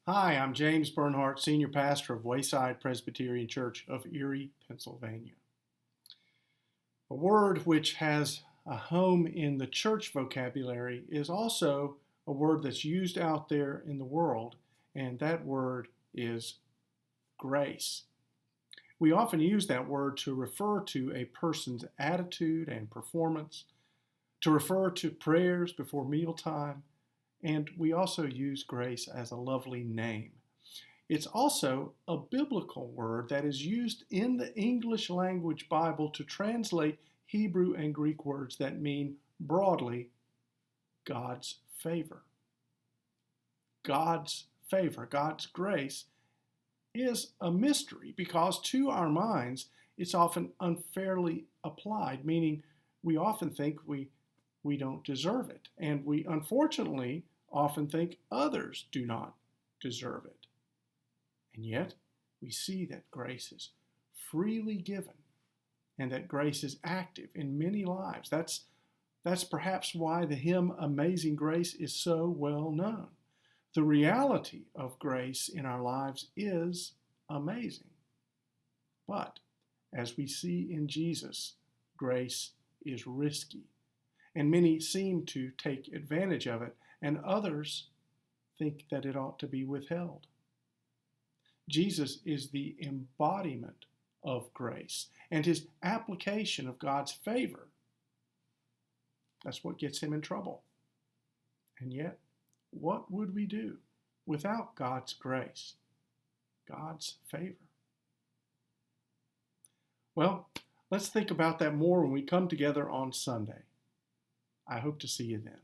Hi, I'm James Bernhardt, Senior Pastor of Wayside Presbyterian Church of Erie, Pennsylvania. A word which has a home in the church vocabulary is also a word that's used out there in the world, and that word is grace. We often use that word to refer to a person's attitude and performance, to refer to prayers before mealtime, and we also use grace as a lovely name. It's also a biblical word that is used in the English language Bible to translate Hebrew and Greek words that mean broadly God's favor. God's favor, God's grace, is a mystery because to our minds it's often unfairly applied, meaning we often think we don't deserve it. And we unfortunately often think others do not deserve it. And yet, we see that grace is freely given and that grace is active in many lives. That's perhaps why the hymn Amazing Grace is so well known. The reality of grace in our lives is amazing. But as we see in Jesus, grace is risky. And many seem to take advantage of it, and others think that it ought to be withheld. Jesus is the embodiment of grace, and his application of God's favor, that's what gets him in trouble. And yet, what would we do without God's grace, God's favor? Well, let's think about that more when we come together on Sunday. I hope to see you then.